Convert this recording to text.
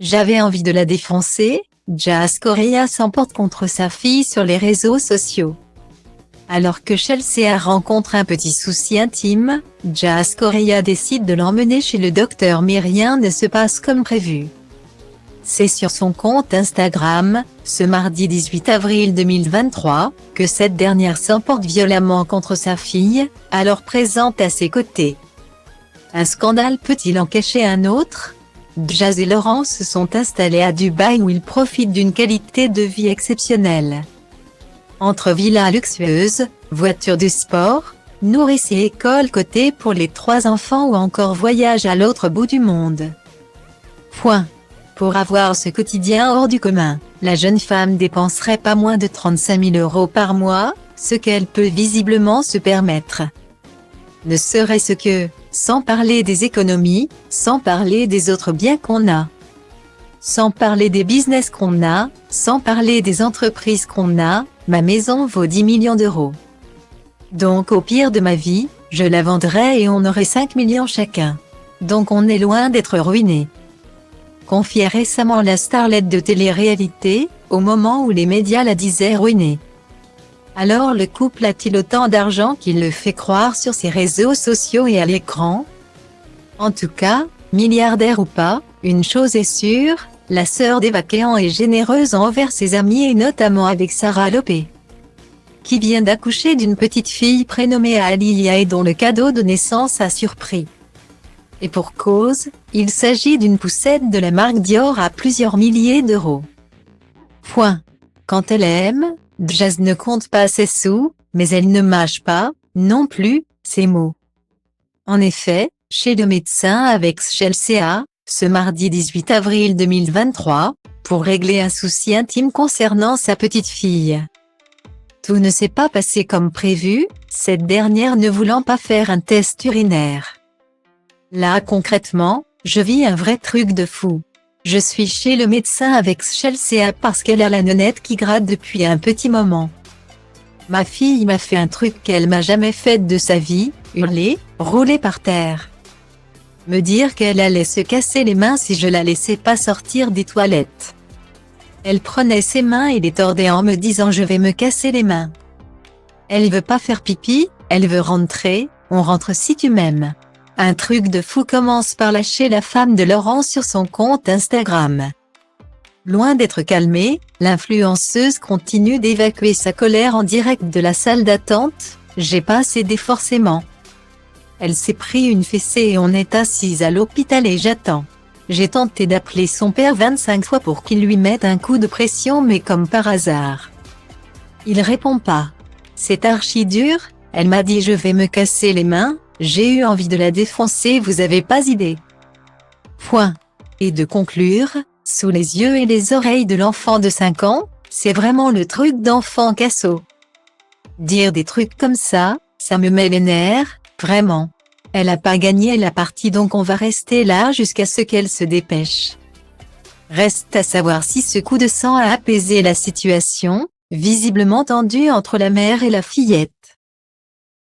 J'avais envie de la défoncer. Jazz Correa s'emporte contre sa fille sur les réseaux sociaux. Alors que Chelsea rencontre un petit souci intime, Jazz Correa décide de l'emmener chez le docteur mais rien ne se passe comme prévu. C'est sur son compte Instagram, ce mardi 18 avril 2023, que cette dernière s'emporte violemment contre sa fille, alors présente à ses côtés. Un scandale peut-il en cacher un autre? Jazz et Laurent se sont installés à Dubaï où ils profitent d'une qualité de vie exceptionnelle. Entre villas luxueuses, voitures de sport, nourrices et écoles cotées pour les 3 enfants ou encore voyage à l'autre bout du monde. Pour avoir ce quotidien hors du commun, la jeune femme dépenserait pas moins de 35 000 € par mois, ce qu'elle peut visiblement se permettre. Ne serait-ce que, sans parler des économies, sans parler des autres biens qu'on a. Sans parler des business qu'on a, sans parler des entreprises qu'on a, ma maison vaut 10 millions d'euros. Donc au pire de ma vie, je la vendrais et on aurait 5 millions chacun. Donc on est loin d'être ruiné. Confiait récemment la starlette de télé-réalité, au moment où les médias la disaient ruinée. Alors le couple a-t-il autant d'argent qu'il le fait croire sur ses réseaux sociaux et à l'écran? En tout cas, milliardaire ou pas, une chose est sûre, la sœur d'Eva Kean est généreuse envers ses amis et notamment avec Sarah Lopé, qui vient d'accoucher d'une petite fille prénommée Alilia et dont le cadeau de naissance a surpris. Et pour cause, il s'agit d'une poussette de la marque Dior à plusieurs milliers d'euros. Quand elle aime, Jazz ne compte pas ses sous, mais elle ne mâche pas, non plus, ses mots. En effet, chez le médecin avec Chelsea, ce mardi 18 avril 2023, pour régler un souci intime concernant sa petite fille. Tout ne s'est pas passé comme prévu, cette dernière ne voulant pas faire un test urinaire. Là concrètement, je vis un vrai truc de fou. Je suis chez le médecin avec Chelsea parce qu'elle a la nonnette qui gratte depuis un petit moment. Ma fille m'a fait un truc qu'elle m'a jamais fait de sa vie, hurler, rouler par terre. Me dire qu'elle allait se casser les mains si je la laissais pas sortir des toilettes. Elle prenait ses mains et les tordait en me disant je vais me casser les mains. Elle veut pas faire pipi, elle veut rentrer, on rentre si tu m'aimes. Un truc de fou commence par lâcher la femme de Laurent sur son compte Instagram. Loin d'être calmée, l'influenceuse continue d'évacuer sa colère en direct de la salle d'attente, j'ai pas cédé forcément. Elle s'est pris une fessée et on est assise à l'hôpital et j'attends. J'ai tenté d'appeler son père 25 fois pour qu'il lui mette un coup de pression mais comme par hasard. Il répond pas. C'est archi dur, elle m'a dit je vais me casser les mains. J'ai eu envie de la défoncer, vous avez pas idée. Et de conclure, sous les yeux et les oreilles de l'enfant de 5 ans, c'est vraiment le truc d'enfant casso. Dire des trucs comme ça me met les nerfs, vraiment. Elle a pas gagné la partie donc on va rester là jusqu'à ce qu'elle se dépêche. Reste à savoir si ce coup de sang a apaisé la situation, visiblement tendue entre la mère et la fillette.